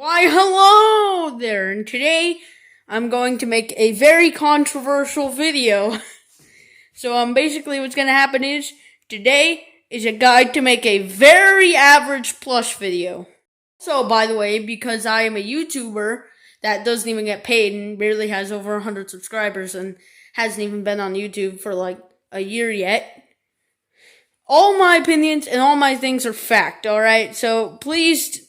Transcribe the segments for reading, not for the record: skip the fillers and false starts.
Why, hello there, and today I'm going to make a very controversial video. So, basically what's gonna happen is, today is a guide to make a very average plush video. So, by the way, because I am a YouTuber that doesn't even get paid and barely has over 100 subscribers and hasn't even been on YouTube for like a year yet, all my opinions and all my things are fact, alright? So please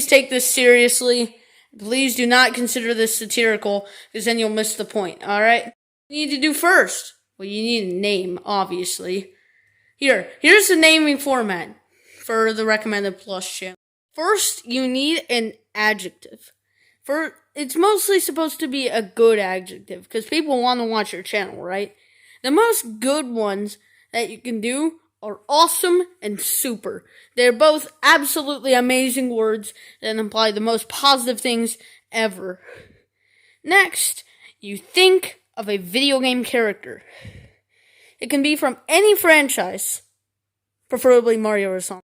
take this seriously. Please do not consider this satirical, because then you'll miss the point, alright? What you need to do first? Well, you need a name, obviously. Here's the naming format for the recommended plush channel. First, you need an adjective. It's mostly supposed to be a good adjective, because people want to watch your channel, right? The most good ones that you can do are awesome and super. They're both absolutely amazing words that imply the most positive things ever. Next, you think of a video game character. It can be from any franchise, preferably Mario or something.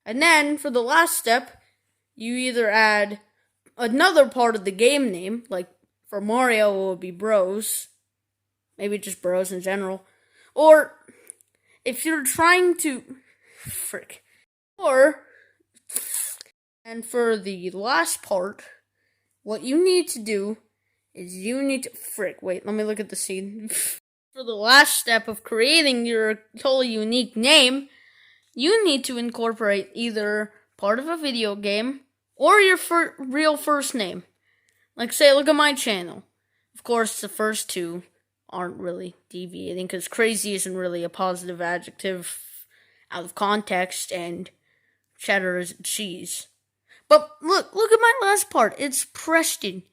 And then, for the last step, you either add another part of the game name, like for Mario it would be Bros, maybe just Bros in general, or if you're trying to and for the last part, what you need to do is wait, let me look at the scene. For the last step of creating your totally unique name, you need to incorporate either part of a video game or your real first name. Like, say, look at my channel. Of course, the first two aren't really deviating, because crazy isn't really a positive adjective out of context, and cheddar is cheese. But look at my last part. It's Preston.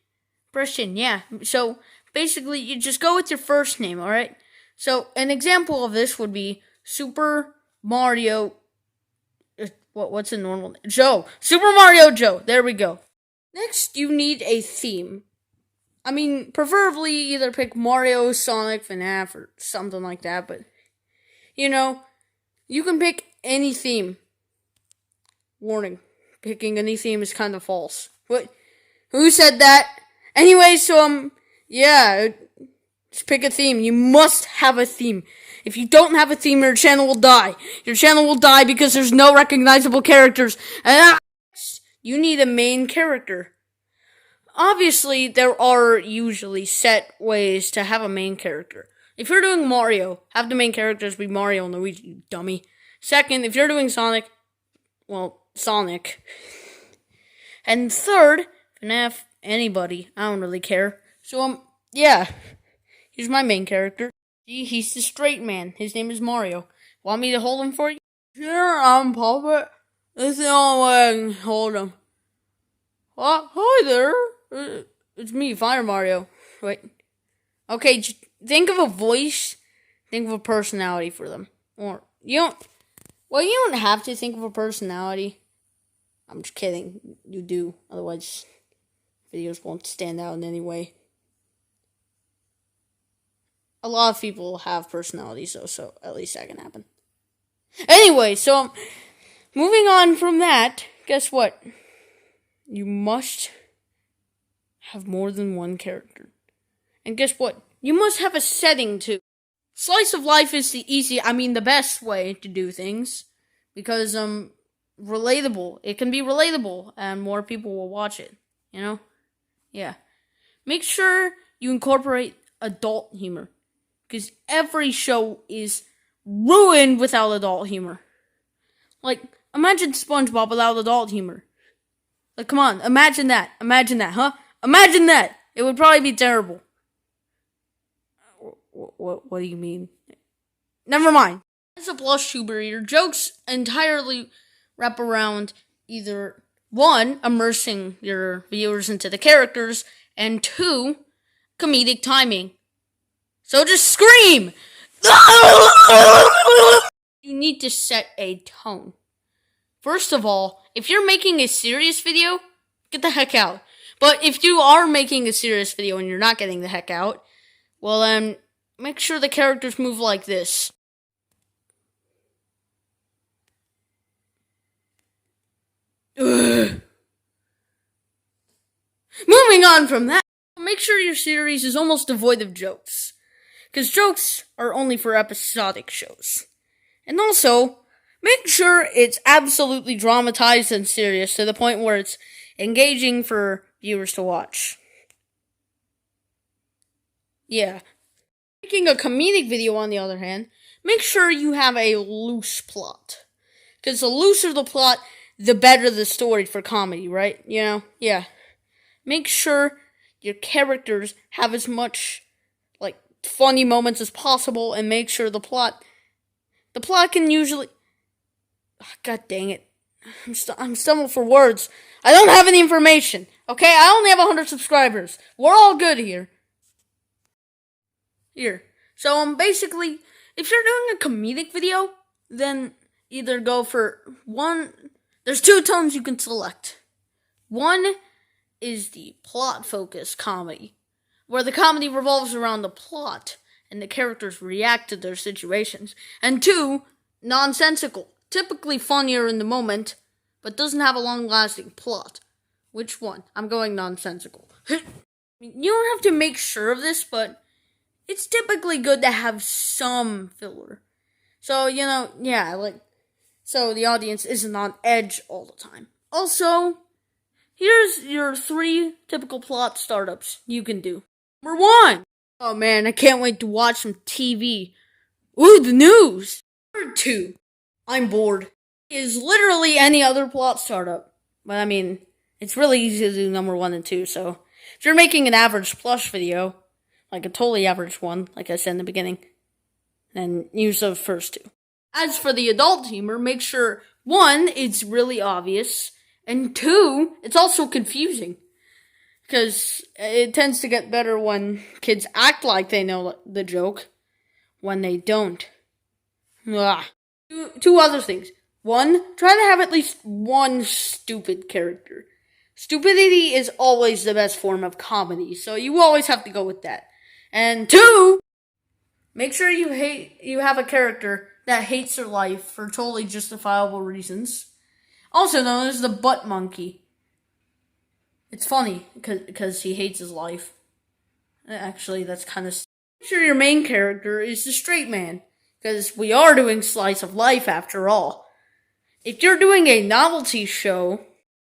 Preston, yeah. So, basically, you just go with your first name, alright? So, an example of this would be Super Mario... what's a normal name? Joe. Super Mario Joe. There we go. Next, you need a theme. I mean, preferably either pick Mario, Sonic, FNAF, or something like that, but, you can pick any theme. Warning, picking any theme is kind of false. What? Who said that? Anyway, yeah, just pick a theme. You must have a theme. If you don't have a theme, your channel will die. Your channel will die because there's no recognizable characters. And you need a main character. Obviously, there are usually set ways to have a main character. If you're doing Mario, have the main characters be Mario and Luigi, you dummy. Second, if you're doing Sonic, well, Sonic. And third, FNAF, anybody, I don't really care. So, yeah, here's my main character. He's the straight man. His name is Mario. Want me to hold him for you? Sure, I'm Puppet. That's the only way I can hold him. Hi there. It's me, Fire Mario. Wait. Okay, just think of a voice. Think of a personality for them. Or, you don't have to think of a personality. I'm just kidding. You do. Otherwise, videos won't stand out in any way. A lot of people have personalities, though, so at least that can happen. Anyway, so, moving on from that, guess what? You must have more than one character. And guess what? You must have a setting too. Slice of life is the best way to do things. Because, relatable. It can be relatable, and more people will watch it. Yeah. Make sure you incorporate adult humor. Because every show is ruined without adult humor. Like, imagine SpongeBob without adult humor. Like, come on, imagine that, huh? Imagine that! It would probably be terrible. What do you mean? Never mind. As a plush tuber, your jokes entirely wrap around either, 1, immersing your viewers into the characters, and 2, comedic timing. So just scream! You need to set a tone. First of all, if you're making a serious video, get the heck out. But if you are making a serious video and you're not getting the heck out, well then, make sure the characters move like this. Ugh. Moving on from that, make sure your series is almost devoid of jokes. Because jokes are only for episodic shows. And also, make sure it's absolutely dramatized and serious to the point where it's engaging for viewers to watch. Yeah. Making a comedic video, on the other hand, make sure you have a loose plot. Because the looser the plot, the better the story for comedy, right? Yeah. Make sure your characters have as much, funny moments as possible, and make sure the plot can usually... God dang it. I'm stumbling for words. I don't have any information, okay? I only have 100 subscribers. We're all good here. So, basically, if you're doing a comedic video, then either go for one... There's two tones you can select. One is the plot-focused comedy, where the comedy revolves around the plot, and the characters react to their situations. And two, nonsensical, typically funnier in the moment, but doesn't have a long-lasting plot. Which one? I'm going nonsensical. You don't have to make sure of this, but it's typically good to have some filler. So, so the audience isn't on edge all the time. Also, here's your 3 typical plot startups you can do. Number 1. Oh man, I can't wait to watch some TV. Ooh, the news. Number 2. I'm bored. Is literally any other plot startup. But I mean, it's really easy to do number 1 and 2, so if you're making an average Plush video, like a totally average one, like I said in the beginning, then use those first 2. As for the adult humor, make sure 1, it's really obvious, and 2, it's also confusing. Because it tends to get better when kids act like they know the joke when they don't. Ugh. 2 other things. 1, try to have at least 1 stupid character. Stupidity is always the best form of comedy, so you always have to go with that. And 2, make sure you have a character that hates their life for totally justifiable reasons. Also known as the butt monkey. It's funny because he hates his life. Actually, that's kind of... Make sure your main character is the straight man, because we are doing slice of life after all. If you're doing a novelty show,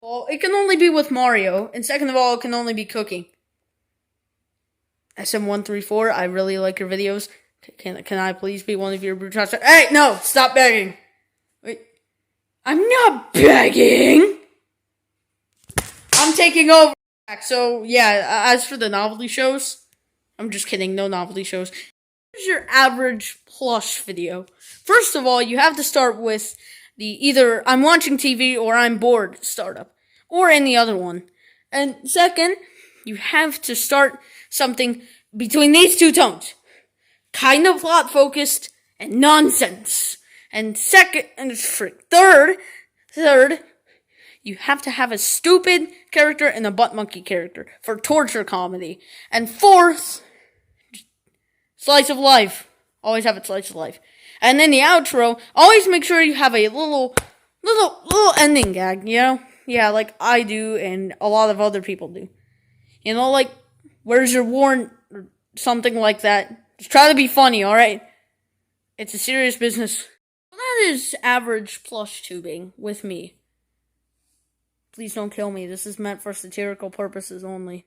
well, it can only be with Mario, and second of all, it can only be cooking. SM134, I really like your videos. Can I please be one of your broadcasters? Hey, no, stop begging. Wait, I'm not begging. I'm taking over. So, yeah, as for the novelty shows, I'm just kidding, no novelty shows. Here's your average Plush video. First of all, you have to start with the either I'm watching TV or I'm bored startup, or any other one. And second, you have to start something between these 2 tones. Kind of plot-focused and nonsense. And third, you have to have a stupid character and a butt monkey character for torture comedy. And 4th, slice of life. Always have a slice of life. And then the outro, always make sure you have a little ending gag, Yeah, like I do and a lot of other people do. Like, where's your warrant? Or something like that. Just try to be funny, alright? It's a serious business. Well, that is average Plush tubing with me. Please don't kill me. This is meant for satirical purposes only.